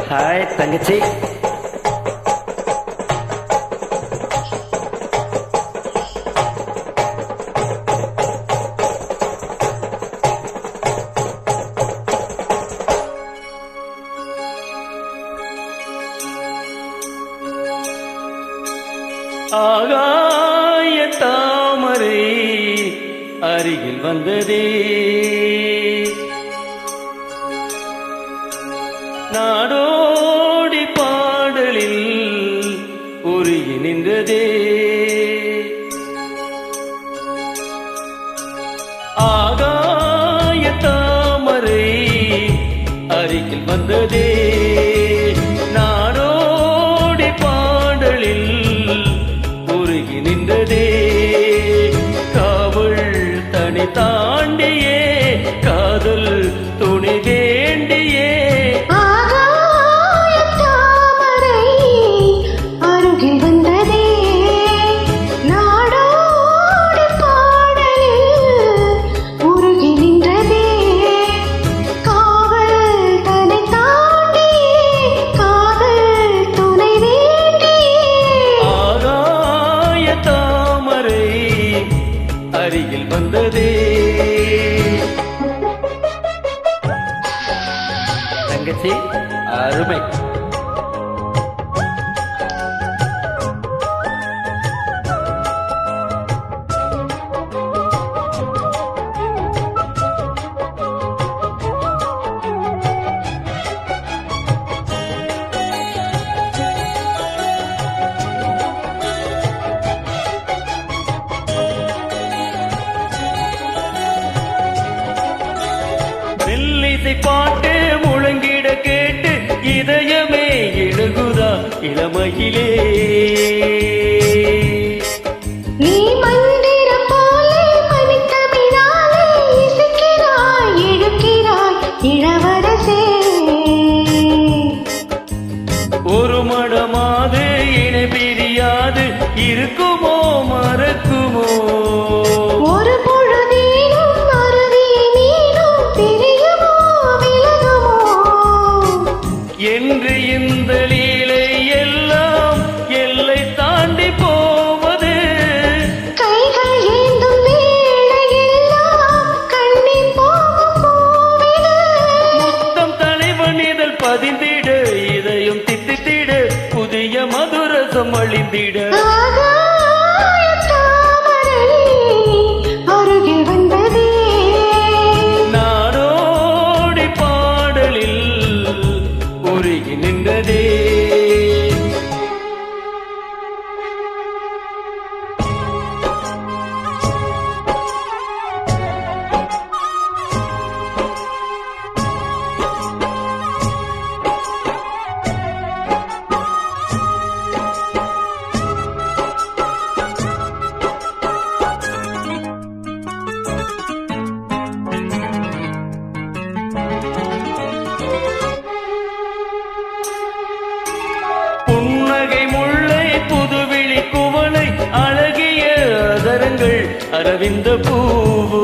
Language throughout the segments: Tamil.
ஹாய் தங்கச்சி. ஆகாய தாமரை அருகில் வந்ததே, நாடோடி பாடலில் உருகி நின்றதே. ஆகாய தாமரை அருகில் வந்ததே, நாடோடி பாடலில் உருகி நின்றதே. காவல் தனி தாண்டியே காதல் துணை வேண்டியே. ஆகாய தாமரை அருகில் வந்ததே, நாடோடி பாடலில் உருகி நின்றதே. காவல் தன்னை தாண்டியே காதல் துணை வேண்டியே. ஆகாய தாமரை அருகில் வந்ததே. தங்கச்சி அருமை. மெல்லிசை பாட்டு முழங்கிட கேட்டு இதயமே எழுகுதா இளமையிலே. நீ மந்திரம் போலே மணித்தமிழாலே இசைக்கிறாய் இழுக்கிறாய் இளவரசே. ஒரு மடமாது இணை பிரியாது இருக்குமோ மறக்குமோ. ஒரு பொழுதேனும் அருவியை நீரும் பிரியுமோ விலகுமோ. என்று இந்த லீலை எல்லாம் எல்லை தாண்டி போவது. கைகள் ஏந்தும் வேளையெல்லாம் கண்ணீர் போகும் பூவிடு. முத்தம் தலைவன் இதழ் பதிந்திட இதயம் தித்தித்திட புதிய மதுரசம் அழிந்திட. ஆகாய தாமரை அருகில் வந்ததே, நாடோடி பாடலில் உருகி நின்றதே. புன்னகை முல்லை புதுவிழி குவளை அழகிய அதரங்கள் அரவிந்த பூவோ.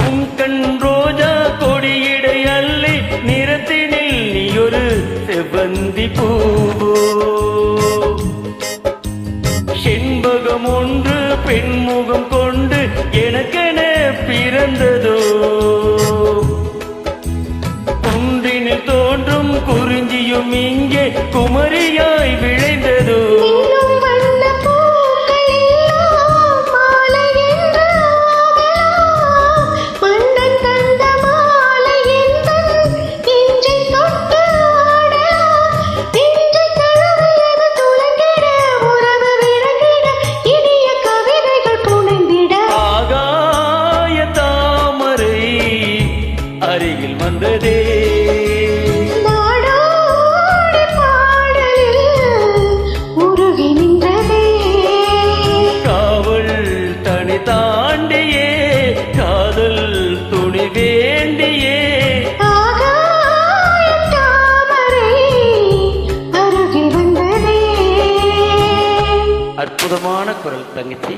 உன் கண் ரோஜா கொடியிடை அள்ளி நிறத்தினில் நீ ஒரு செவ்வந்தி பூவோ. செண்பகம் ஒன்று பெண்முகம் கொண்டு எனக்கென பிறந்ததோ. குன்றினில் தோன்றும் குறிஞ்சியும் இங்கே குமரியாய் விளைந்ததோ. இன்னும் வண்ண பூக்கள் எல்லாம் மாலை என்று ஆகலாம். மன்னன் தந்த மாலை என்பன் நெஞ்சை தொட்டு ஆடலாம். நெஞ்சை தழுவியது துலங்கிட உறவு விளங்கிட இனிய கவிதைகள் புனைந்திட. ஆகாய தாமரை அருகில் வந்ததே, நாடோடி பாடலில் உருகி நின்றதே. காவல் தனி தாண்டியே காதல் துணி வேண்டியே. ஆகாய தாமரை அருகில் வந்ததே. அற்புதமான குரல் தங்கச்சி.